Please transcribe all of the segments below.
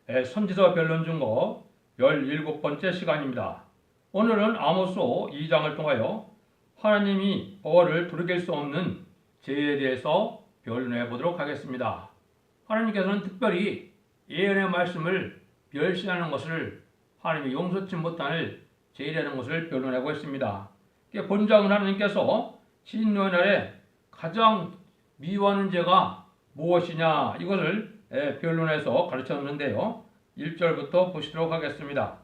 선지서 변론 중거 17번째 시간입니다. 오늘은 아모스서 2장을 통하여 하나님이 벌을 돌이킬 수 없는 죄에 대해서 변론해 보도록 하겠습니다. 하나님께서는 특별히 예언의 말씀을 멸시하는 것을 하나님이 용서치 못할 죄라는 것을 변론하고 있습니다. 본장은 하나님께서 진노의 날에 가장 미워하는 죄가 무엇이냐 이것을 변론해서 가르쳤는데요. 1절부터 보시도록 하겠습니다.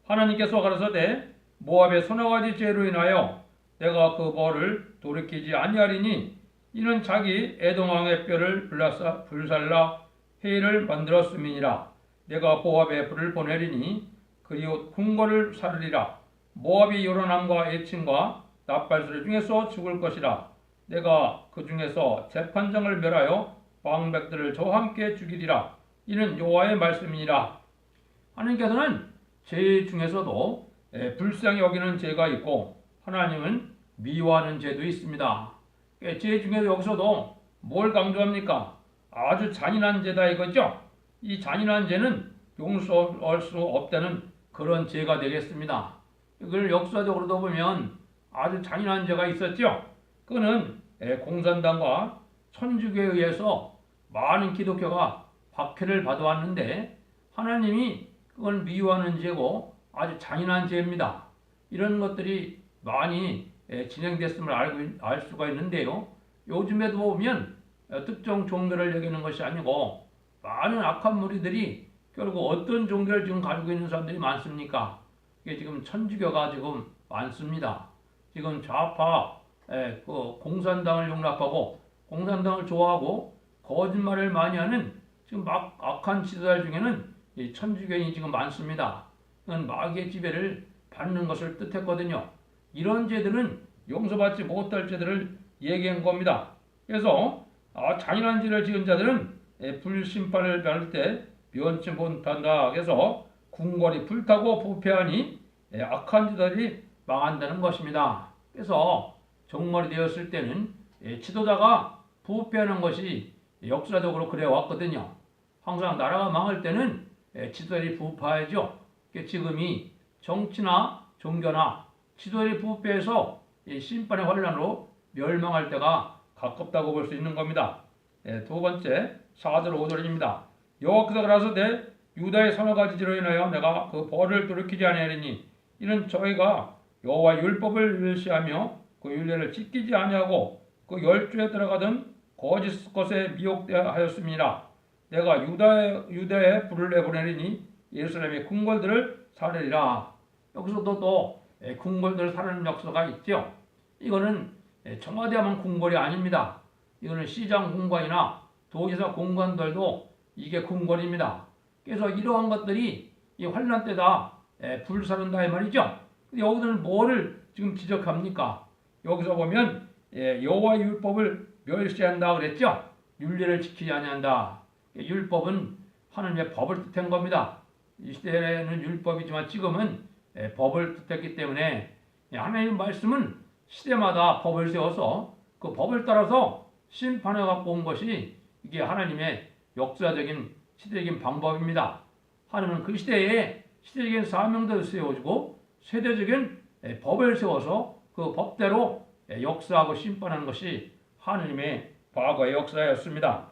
하나님께서 가라사대 모압의 서너 가지 죄로 인하여 내가 그 벌을 돌이키지 아니하리니 이는 자기 에돔왕의 뼈를 불살라 회를 만들었음이니라. 내가 모압에 불을 보내리니 그리고 궁궐을 살리라. 모압이 요란함과 애침과 납발소리 중에서 죽을 것이라. 내가 그 중에서 재판장을 멸하여 왕백들을 저와 함께 죽이리라. 이는 여호와의 말씀이니라. 하나님께서는 죄 중에서도 불쌍히 여기는 죄가 있고 하나님은 미워하는 죄도 있습니다. 죄 중에서 여기서도 뭘 강조합니까? 아주 잔인한 죄다 이거죠. 이 잔인한 죄는 용서할 수 없다는 그런 죄가 되겠습니다. 이걸 역사적으로도 보면 아주 잔인한 죄가 있었죠. 그거는 공산당과 천주교에 의해서 많은 기독교가 박해를 받아왔는데 하나님이 그걸 미워하는 죄고 아주 잔인한 죄입니다. 이런 것들이 많이 진행됐음을 알 수가 있는데요. 요즘에도 보면 특정 종교를 여기는 것이 아니고 많은 악한 무리들이 결국 어떤 종교를 지금 가지고 있는 사람들이 많습니까? 이게 지금 천주교가 지금 많습니다. 지금 좌파 공산당을 용납하고 공산당을 좋아하고 거짓말을 많이 하는 지금 막 악한 지도자들 중에는 이 천주교인이 지금 많습니다. 이건 마귀의 지배를 받는 것을 뜻했거든요. 이런 죄들은 용서받지 못할 죄들을 얘기한 겁니다. 그래서 잔인한 죄를 지은 자들은 불심판을 받을 때 면치 못한다. 그래서 궁궐이 불타고 부패하니 악한 자들이 망한다는 것입니다. 그래서 종말이 되었을 때는 지도자가 부패하는 것이 역사적으로 그래 왔거든요. 항상 나라가 망할 때는 지도자들이 부패하죠. 지금이 정치나 종교나 지도자들이 부패해서 심판의 환란으로 멸망할 때가 가깝다고 볼 수 있는 겁니다. 두 번째 4절 5절입니다. 여호와께서 가라사대 유다의 서너 가지 죄로 인하여 내가 그 벌을 돌이키지 아니하리니 이는 저희가 여호와의 율법을 멸시하며 그 율례를 지키지 아니하고 그 열주에 들어가던 거짓 것에 미혹하였음이라. 내가 유다에 불을 내보내리니 예루살렘의 궁궐들을 살리리라. 여기서도 또 궁궐들을 살리는 역사가 있죠. 이거는 청와대만 궁궐이 아닙니다. 이거는 시장 공간이나 도지사 공간들도 이게 궁궐입니다. 그래서 이러한 것들이 이 환란 때다 불사른다 이 말이죠. 근데 여기서는 뭐를 지금 지적합니까? 여기서 보면 여호와의 율법을 멸시한다 그랬죠. 율례를 지키지 아니한다. 율법은 하나님의 법을 뜻한 겁니다. 이 시대에는 율법이지만 지금은 법을 뜻했기 때문에 하나님의 말씀은 시대마다 법을 세워서 그 법을 따라서 심판해 갖고 온 것이 이게 하나님의 역사적인 시대적인 방법입니다. 하나님은 그 시대에 시대적인 사명들을 세워주고 세대적인 법을 세워서 그 법대로 역사하고 심판하는 것이 하나님의 과거의 역사였습니다.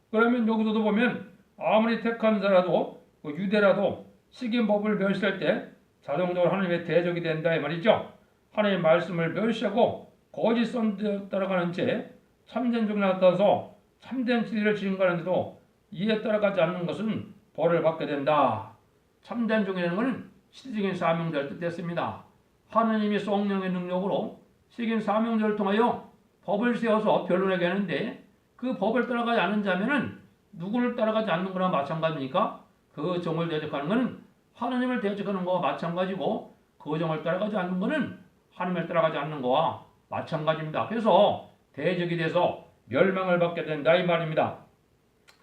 그러면 여기서도 보면 아무리 택한 자라도 유대라도 식인법을 멸시할 때 자동적으로 하나님의 대적이 된다 이 말이죠. 하나님의 말씀을 멸시하고 거짓 선지자 따라가는 죄, 참된 종이 나타나서 참된 진리를 증거하는데도 이에 따라가지 않는 것은 벌을 받게 된다. 참된 종이라는 것은 시대적인 사명자를 뜻했습니다. 하나님이 성령의 능력으로 시대적인 사명자를 통하여 법을 세워서 변론하게 하는데 그 법을 따라가지 않는 자면은 누구를 따라가지 않는 거나 마찬가지입니까? 그 종을 대적하는 것은 하나님을 대적하는 거와 마찬가지고 그 종을 따라가지 않는 것은 하나님을 따라가지 않는 거와 마찬가지입니다. 그래서 대적이 돼서 멸망을 받게 된다 이 말입니다.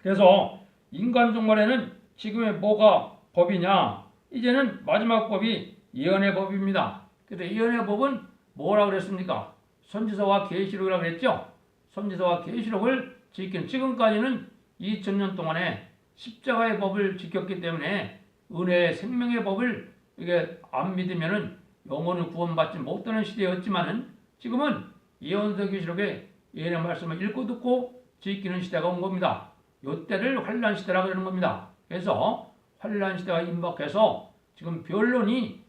그래서 인간 종말에는 지금의 뭐가 법이냐? 이제는 마지막 법이 예언의 법입니다. 그래서 예언의 법은 뭐라고 그랬습니까? 선지서와 계시록이라고 그랬죠. 선지서와 계시록을 지킨 지금까지는 2000년 동안에 십자가의 법을 지켰기 때문에 은혜의 생명의 법을 이게 안 믿으면은 영혼을 구원받지 못하는 시대였지만은 지금은 예언서 계시록에 예언의 말씀을 읽고 듣고 지키는 시대가 온 겁니다. 요때를 환란 시대라 그러는 겁니다. 그래서 환란 시대가 임박해서 지금 변론이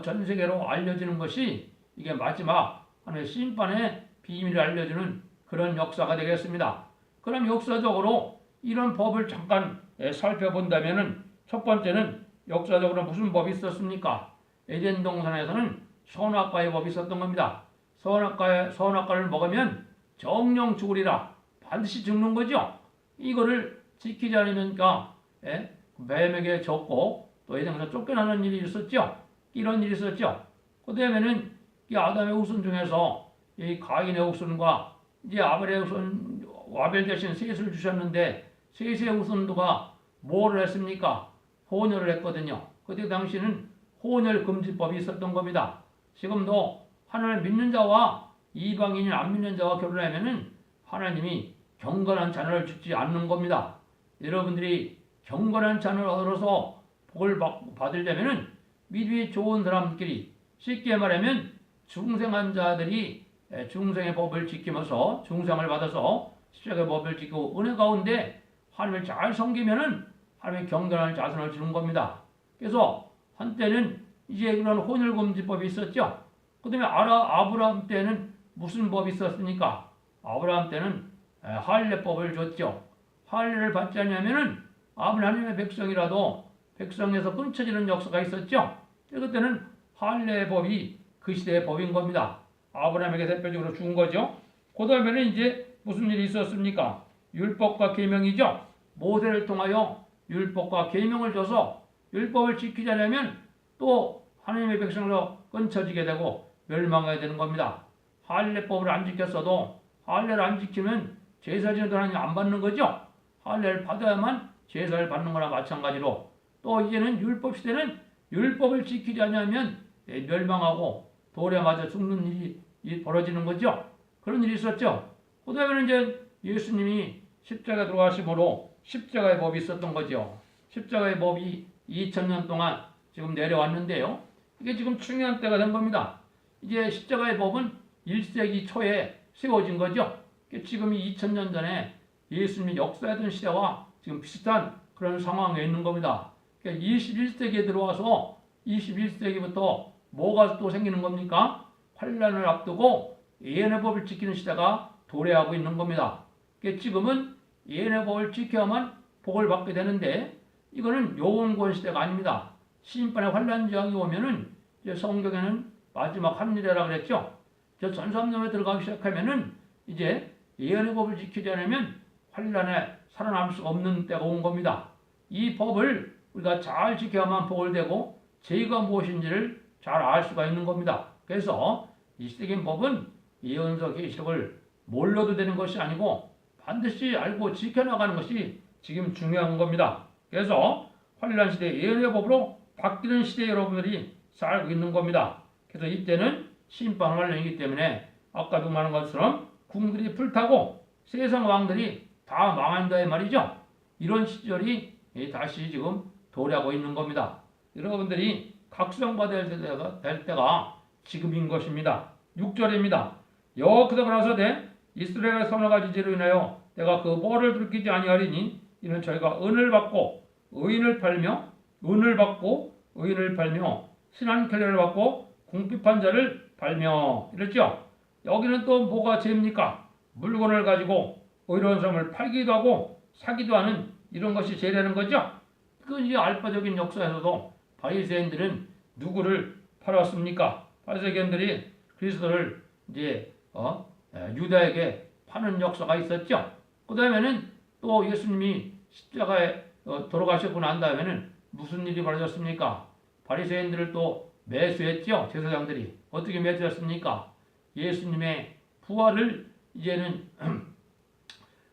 전 세계로 알려지는 것이 이게 마지막 하나의 심판의 비밀을 알려주는 그런 역사가 되겠습니다. 그럼 역사적으로 이런 법을 잠깐 살펴본다면은 첫 번째는 역사적으로 무슨 법이 있었습니까? 에덴 동산에서는 선악과의 법이 있었던 겁니다. 선악과를 먹으면 정령 죽으리라. 반드시 죽는 거죠. 이거를 지키지 않으니까 뱀에게 졌고 또 에덴에서 쫓겨나는 일이 있었죠. 이런 일이 있었죠. 그 다음에는 이 아담의 후손 중에서 이 가인의 후손과 이제 아벨의 후손 아벨 대신 셋을 주셨는데 셋의 후손도가 뭐를 했습니까? 혼혈을 했거든요. 그때 당시는 혼혈 금지법이 있었던 겁니다. 지금도 하나님을 믿는 자와 이방인이 안 믿는 자와 결혼하면은 하나님이 경건한 자녀를 주지 않는 겁니다. 여러분들이 경건한 자녀를 얻어서 복을 받으려면은 믿음이 좋은 사람들끼리 쉽게 말하면 중생한 자들이 중생의 법을 지키면서 중생을 받아서 십자가의 법을 지키고 은혜 가운데 하나님을 잘 섬기면은 하나님의 경건한 자손을 주는 겁니다. 그래서 한때는 이제 그런 혼혈금지법이 있었죠. 그 다음에 아브라함 때는 무슨 법이 있었습니까? 아브라함 때는 할례법을 줬죠. 할례를 받지 않으면은 하나님의 백성이라도 백성에서 끊쳐지는 역사가 있었죠. 그때는 할례의 법이 그 시대의 법인 겁니다. 아브라함에게 대표적으로 준 거죠. 그 다음에는 이제 무슨 일이 있었습니까? 율법과 계명이죠. 모세를 통하여 율법과 계명을 줘서 율법을 지키지 않으면 또 하나님의 백성으로 끊쳐지게 되고 멸망하게 되는 겁니다. 할례법을 안 지켰어도 할례를 안 지키면 제사 지내도 하나님 안 받는 거죠. 할례를 받아야만 제사를 받는 거나 마찬가지로 또 이제는 율법 시대는 율법을 지키지 않으면 멸망하고 돌에 맞아 죽는 일이 벌어지는 거죠. 그런 일이 있었죠. 그 다음에는 이제 예수님이 십자가에 들어가심으로 십자가의 법이 있었던 거죠. 십자가의 법이 2000년 동안 지금 내려왔는데요. 이게 지금 중요한 때가 된 겁니다. 이제 십자가의 법은 1세기 초에 세워진 거죠. 지금이 2000년 전에 예수님이 역사했던 시대와 지금 비슷한 그런 상황에 있는 겁니다. 21세기에 들어와서 21세기부터 뭐가 또 생기는 겁니까? 환란을 앞두고 예언의 법을 지키는 시대가 도래하고 있는 겁니다. 지금은 예언의 법을 지켜야만 복을 받게 되는데 이거는 요원권 시대가 아닙니다. 심판의 환란 저항이 오면은 이제 성경에는 마지막 합리대라 그랬죠. 저 전삼년에 들어가기 시작하면은 이제 예언의 법을 지키지 않으면 환란에 살아남을 수 없는 때가 온 겁니다. 이 법을 우리가 잘 지켜야만 복을 되고 죄가 무엇인지를 잘 알 수가 있는 겁니다. 그래서 이 시대적인 법은 예언서 계시록을 몰라도 되는 것이 아니고 반드시 알고 지켜나가는 것이 지금 중요한 겁니다. 그래서 환란 시대 예언의 법으로 바뀌는 시대에 여러분들이 살고 있는 겁니다. 그래서 이때는 심판 환란이기 때문에 아까도 말한 것처럼 궁들이 불타고 세상 왕들이 다 망한다의 말이죠. 이런 시절이 다시 지금 도래하고 있는 겁니다. 여러분들이 각성받아야 될 때가 지금인 것입니다. 6절입니다. 여호와께서 가라사대 이스라엘의 서너 가지 죄로 인하여 내가 그 벌을 들키지 아니하리니 이는 저희가 은을 받고 의인을 팔며 신한 결례를 받고 궁핍한 자를 팔며 이랬죠. 여기는 또 뭐가 죄입니까? 물건을 가지고 의로운 사람을 팔기도 하고 사기도 하는 이런 것이 죄라는 거죠. 그 이제 알파적인 역사에서도 바리새인들은 누구를 팔았습니까? 바리새인들이 그리스도를 이제 유다에게 파는 역사가 있었죠. 그 다음에는 또 예수님이 십자가에 돌아가시고 난 다음에는 무슨 일이 벌어졌습니까? 바리새인들을 또 매수했죠. 제사장들이 어떻게 매수했습니까? 예수님의 부활을 이제는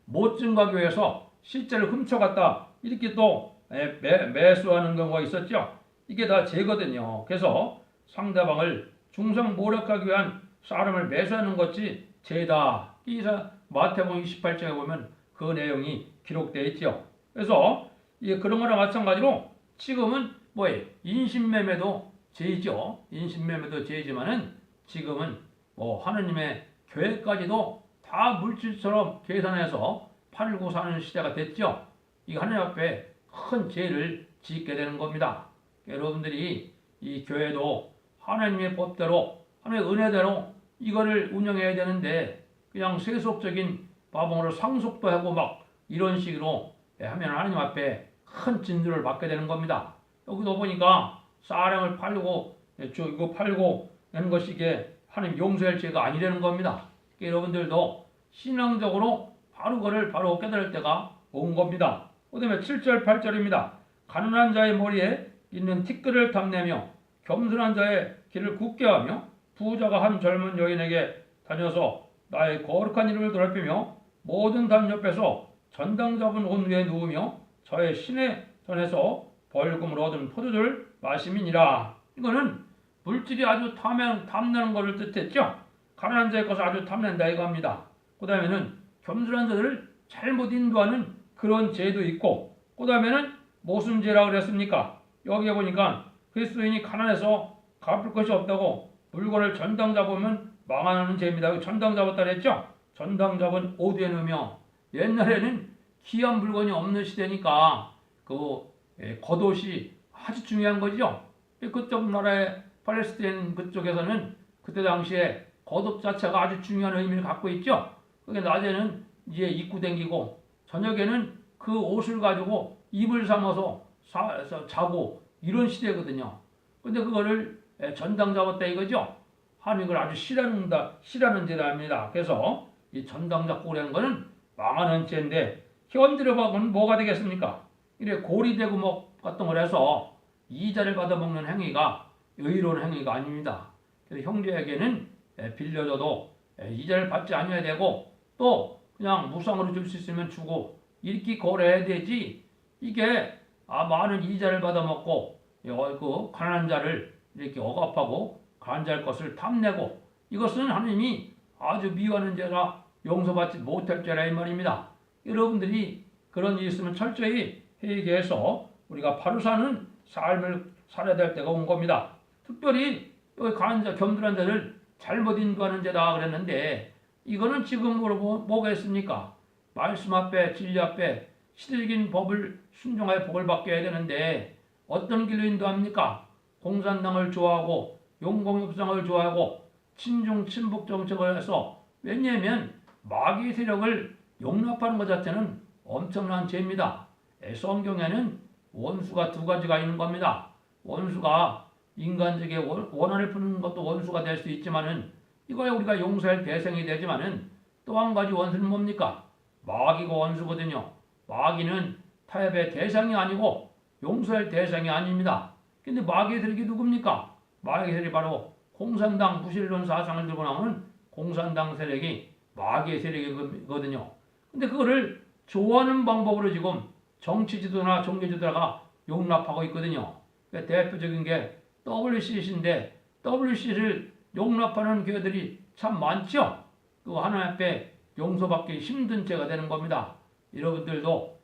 못 증거하기 위해서 실제로 훔쳐갔다 이렇게 또 매수하는 경우가 있었죠. 이게 다 죄거든요. 그래서 상대방을 중상모략하기 위한 사람을 매수하는 것이 죄다. 이 마태복음 28장에 보면 그 내용이 기록되어 있죠. 그래서 그런 거나 마찬가지로 지금은 뭐예요? 인신매매도 죄이죠. 인신매매도 죄이지만은 지금은 뭐 하느님의 교회까지도 다 물질처럼 계산해서 팔고 사는 시대가 됐죠. 이 하느님 앞에 큰 죄를 짓게 되는 겁니다. 여러분들이 이 교회도 하나님의 법대로 하나님의 은혜대로 이거를 운영해야 되는데 그냥 세속적인 바봉으로 상속도 하고 막 이런 식으로 하면 하나님 앞에 큰 진노를 받게 되는 겁니다. 여기도 보니까 쌀을 팔고 이거 팔고 하는 것이 이게 하나님 용서할 죄가 아니라는 겁니다. 여러분들도 신앙적으로 바로 그거를 바로 깨달을 때가 온 겁니다. 그 다음에 7절 8절입니다. 가난한 자의 머리에 있는 티끌을 탐내며 겸손한 자의 길을 굳게 하며 부자가 한 젊은 여인에게 다녀서 나의 거룩한 이름을 더럽히며 모든 담 옆에서 전당 잡은 옷 위에 누우며 저의 신의 전에서 벌금을 얻은 포도주를 마심이니라. 이거는 물질이 아주 탐내는 것을 뜻했죠. 가난한 자의 것을 아주 탐낸다 이거 합니다. 그 다음에는 겸손한 자들을 잘못 인도하는 그런 죄도 있고 그 다음에는 무슨 죄라 그랬습니까? 여기에 보니까 그리스도인이 가난해서 갚을 것이 없다고 물건을 전당 잡으면 망하는 죄입니다. 전당 잡았다 그랬죠? 전당 잡은 옷 위에 넣으며 옛날에는 귀한 물건이 없는 시대니까 겉옷이 아주 중요한 거죠. 그쪽 나라의 팔레스타인 그쪽에서는 그때 당시에 겉옷 자체가 아주 중요한 의미를 갖고 있죠. 그게 낮에는 이제 입고 다니고 저녁에는 그 옷을 가지고 입을 삼아서 자고 이런 시대거든요. 근데 그거를 전당 잡았다 이거죠. 하나님 이걸 아주 싫어하는 죄랍니다. 그래서 이 전당 잡고 그러는 거는 망하는 죄인데 현대로 보면 뭐가 되겠습니까? 이래 고리대고 뭐 같은 걸 해서 이자를 받아먹는 행위가 의로운 행위가 아닙니다. 그래서 형제에게는 빌려줘도 이자를 받지 않아야 되고 또 그냥 무상으로 줄 수 있으면 주고 이렇게 거래해야 되지. 이게 많은 이자를 받아먹고 그 가난한 자를 이렇게 억압하고 가난한 자의 것을 탐내고 이것은 하나님이 아주 미워하는 죄라 용서받지 못할 죄라 이 말입니다. 여러분들이 그런 일이 있으면 철저히 회개해서 우리가 바로 사는 삶을 살아야 될 때가 온 겁니다. 특별히 여기 가난한 자, 겸손한 자를 잘못 인도하는 죄다 그랬는데 이거는 지금으로 뭐가 있습니까? 말씀 앞에 진리 앞에 시대적인 법을 순종하여 복을 받게 해야 되는데 어떤 길로 인도합니까? 공산당을 좋아하고 용공협상을 좋아하고 친중 친북 정책을 해서 왜냐하면 마귀 세력을 용납하는 것 자체는 엄청난 죄입니다. 성경에는 원수가 두 가지가 있는 겁니다. 원수가 인간적인 원한을 푸는 것도 원수가 될 수 있지만은 이거야 우리가 용서할 대상이 되지만은 또 한 가지 원수는 뭡니까? 마귀가 원수거든요. 마귀는 타협의 대상이 아니고 용서할 대상이 아닙니다. 근데 마귀의 세력이 누굽니까? 마귀의 세력이 바로 공산당 무신론 사상을 들고 나오는 공산당 세력이 마귀의 세력이거든요. 근데 그거를 좋아하는 방법으로 지금 정치 지도나 종교 지도자가 용납하고 있거든요. 대표적인 게 WCC인데 WCC를 용납하는 교회들이 참 많죠. 그 하나님 앞에 용서받기 힘든 죄가 되는 겁니다. 여러분들도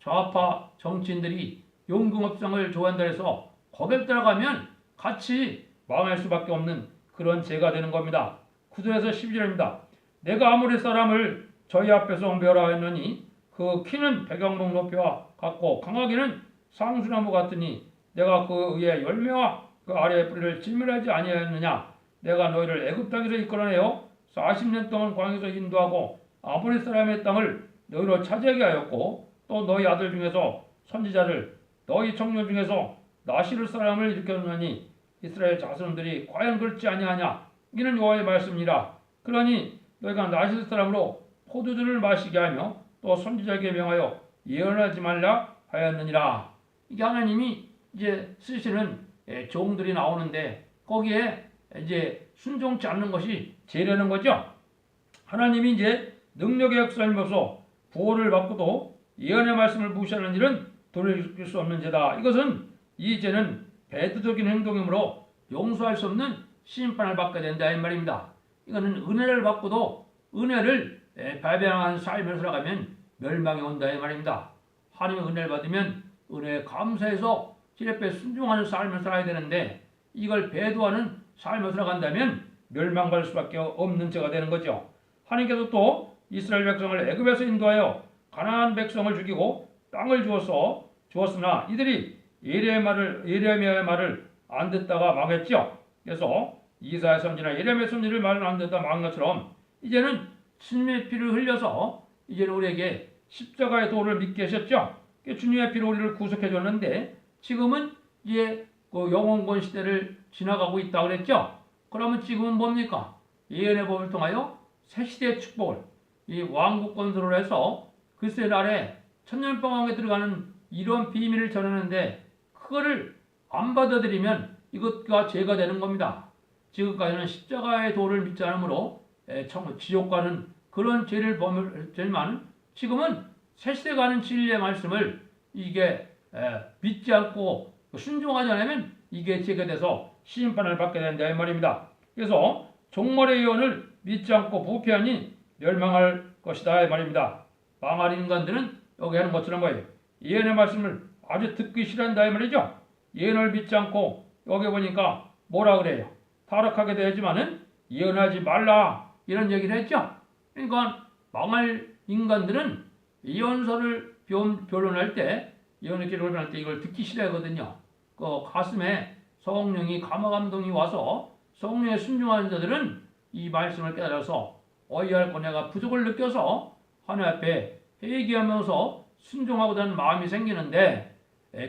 좌파 정치인들이 용궁업성을 좋아한다 해서 거길 따라가면 같이 망할 수밖에 없는 그런 죄가 되는 겁니다. 9절에서 12절입니다. 내가 아모리 사람을 저희 앞에서 멸하였느니 그 키는 백양목 높이와 같고 강하기는 상수나무 같으니 내가 그 위에 열매와 그 아래의 뿌리를 진멸하지 아니하였느냐. 내가 너희를 애굽 땅에서 이끌어내어 40년 동안 광야에서 인도하고 아모리 사람의 땅을 너희로 차지하게 하였고 또 너희 아들 중에서 선지자를 너희 청년 중에서 나시를 사람을 일으켰느니 이스라엘 자손들이 과연 그렇지 아니하냐. 이는 여호와의 말씀이라. 그러니 너희가 나시 사람으로 포도주를 마시게 하며 또 선지자에게 명하여 예언하지 말라 하였느니라. 이게 하나님이 이제 쓰시는 종들이 나오는데 거기에 이제 순종치 않는 것이 죄라는 거죠. 하나님이 이제 능력의 역사임으로써 구원을 받고도 예언의 말씀을 무시하는 일은 돌이킬 수 없는 죄다. 이것은 이 죄는 배도적인 행동이므로 용서할 수 없는 심판을 받게 된다 이 말입니다. 이거는 은혜를 받고도 은혜를 발변하는 삶을 살아가면 멸망이 온다 이 말입니다. 하나님의 은혜를 받으면 은혜에 감사해서 주님께 순종하는 삶을 살아야 되는데 이걸 배도하는 삶을 살아간다면 멸망받을 수밖에 없는 죄가 되는 거죠. 하나님께서 또 이스라엘 백성을 애굽에서 인도하여 가나안 백성을 죽이고 땅을 주었으나 이들이 예레미야의 말을 안 듣다가 망했죠. 그래서 이사야 선지나 예레미야 선지를 말을 안 듣다 망한 것처럼 이제는 주님의 피를 흘려서 이제는 우리에게 십자가의 도를 믿게 하셨죠. 주님의 피로 우리를 구속해 줬는데 지금은 이제 그 영원권 시대를 지나가고 있다 그랬죠. 그러면 지금은 뭡니까? 예언의 법을 통하여 새 시대의 축복을 이 왕국 건설을 해서 그리스도의 날에 천년방황에 들어가는 이런 비밀을 전하는데 그거를 안 받아들이면 이것과 죄가 되는 겁니다. 지금까지는 십자가의 도를 믿지 않으므로 지옥 가는 그런 죄를 범했지만 지금은 새 시대 가는 진리의 말씀을 이게 믿지 않고 순종하지 않으면 이게 죄가 돼서 심판을 받게 된다 이 말입니다. 그래서 종말의 예언을 믿지 않고 부패하니 멸망할 것이다 이 말입니다. 망할 인간들은 여기 하는 것처럼 뭐예요? 예언의 말씀을 아주 듣기 싫어한다 이 말이죠. 예언을 믿지 않고 여기 보니까 뭐라 그래요? 타락하게 되지만은 예언하지 말라 이런 얘기를 했죠. 그러니까 망할 인간들은 예언서를 변론할 때 예언의 기록을 변할 때 이걸 듣기 싫어하거든요. 그 가슴에 성령이 감화감동이 와서 성령에 순종하는 자들은 이 말씀을 깨달아서 어이할 내가 부족을 느껴서 하나님 앞에 회개하면서 순종하고자 하는 마음이 생기는데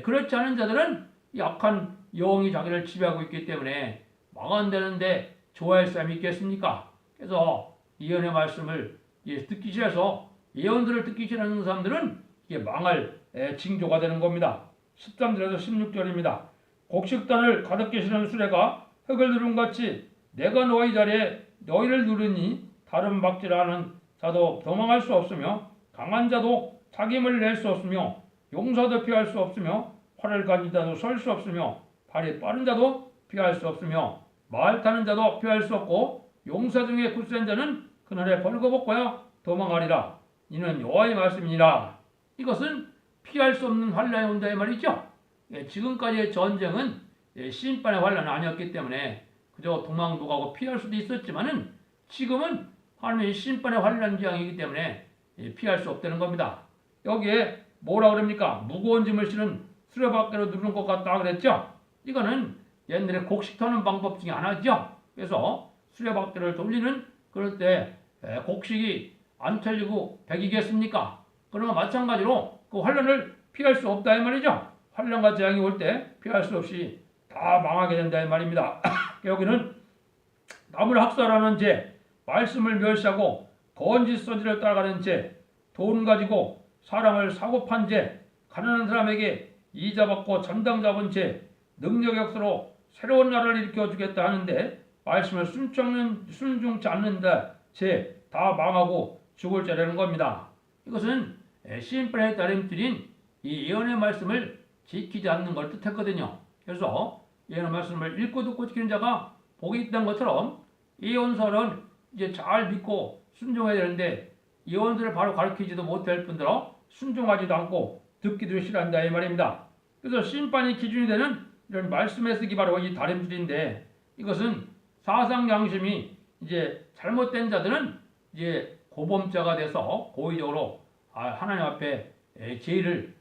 그렇지 않은 자들은 약한 영이 자기를 지배하고 있기 때문에 망한다는데 좋아할 사람이 있겠습니까? 그래서 예언의 말씀을 듣기 싫어서 예언들을 듣기 싫어하는 사람들은 이게 망할 징조가 되는 겁니다. 13절에서 16절입니다. 곡식단을 가득 계시는 수레가 흙을 누른 같이 내가 너희 자리에 너희를 누르니 다른 박질하는 자도 도망할 수 없으며 강한 자도 자기 힘을 낼 수 없으며 용사도 피할 수 없으며 활을 가진 자도 설 수 없으며 발이 빠른 자도 피할 수 없으며 말 타는 자도 피할 수 없고 용사 중에 굳센 자는 그날에 벌거벗고야 도망하리라. 이는 여호와의 말씀이니라. 이것은 피할 수 없는 환란이 온다 이 말이죠. 지금까지의 전쟁은 심판의 환란은 아니었기 때문에 그저 도망도 가고 피할 수도 있었지만은 지금은 하나님의 심판의 환란 지향이기 때문에 피할 수 없다는 겁니다. 여기에 뭐라 그럽니까? 무거운 짐을 실은 수레바퀴로 누르는 것 같다 그랬죠. 이거는 옛날에 곡식 터는 방법 중에 하나죠. 그래서 수레바퀴를 돌리는 그럴 때 곡식이 안 털리고 백이겠습니까? 그러나 마찬가지로 그 환란을 피할 수 없다 이 말이죠. 환란과 재앙이 올 때 피할 수 없이 다 망하게 된다 이 말입니다. 여기는 남을 학살하는 죄, 말씀을 멸시하고 거짓 선지를 따라가는 죄, 돈 가지고 사람을 사고판 죄, 가난한 사람에게 이자 받고 전당 잡은 죄, 능력 역사로 새로운 나라를 일으켜 주겠다 하는데 말씀을 순종치 않는다 죄 다 망하고 죽을 죄라는 겁니다. 이것은 심판의 따름들인 이 예언의 말씀을 지키지 않는 걸 뜻했거든요. 그래서 예언의 말씀을 읽고 듣고 지키는 자가 복이 있다는 것처럼 예언서는 이제 잘 믿고 순종해야 되는데 예언서를 바로 가르치지도 못할 뿐더러 순종하지도 않고 듣기도 싫어한다 이 말입니다. 그래서 심판이 기준이 되는 이런 말씀의 쓰기 바로 이 다림질인데 이것은 사상 양심이 이제 잘못된 자들은 이제 고범죄가 돼서 고의적으로 하나님 앞에 죄를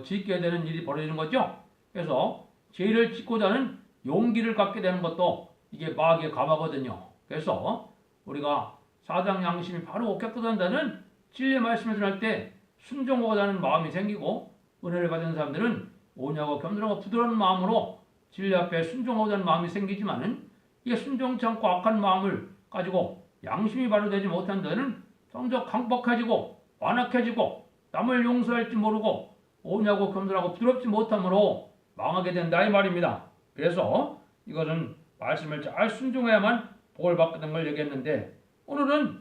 짓게 되는 일이 벌어지는 거죠. 그래서 죄를 짓고자 하는 용기를 갖게 되는 것도 이게 마귀의 감화거든요. 그래서 우리가 사상 양심이 바로 옥합도한 자는 진리의 말씀을 전할 때 순종하고자 하는 마음이 생기고 은혜를 받은 사람들은 온유하고 겸손하고 부드러운 마음으로 진리 앞에 순종하고자 하는 마음이 생기지만은 이게 순종치 않고 악한 마음을 가지고 양심이 바로 되지 못한 자는 성적 강박해지고 완악해지고 남을 용서할지 모르고 온유하고 겸손하고 부드럽지 못함으로 망하게 된다 이 말입니다. 그래서 이것은 말씀을 잘 순종해야만 복을 받게 된 걸 얘기했는데 오늘은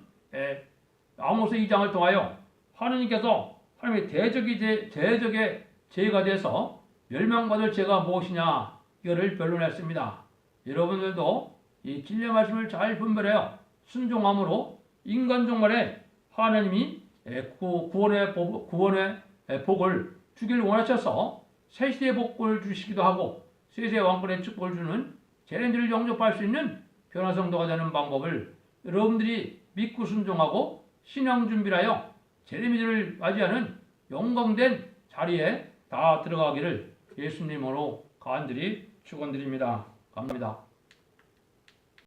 아모스 2장을 통하여 하느님께서 하나님의 대적의 죄가 돼서 멸망받을 죄가 무엇이냐 이거를 변론했습니다. 여러분들도 이 진리의 말씀을 잘 분별해요. 순종함으로 인간 종말에 하나님이 구원의 복을 주길 원하셔서 세시의 복을 주시기도 하고 세세 왕권의 축복을 주는 재림들을 영접할 수 있는 변화성도가 되는 방법을 여러분들이 믿고 순종하고 신앙 준비를 하여 재림이들을 맞이하는 영광된 자리에 다 들어가기를 예수님으로 간절히 축원드립니다. 감사합니다.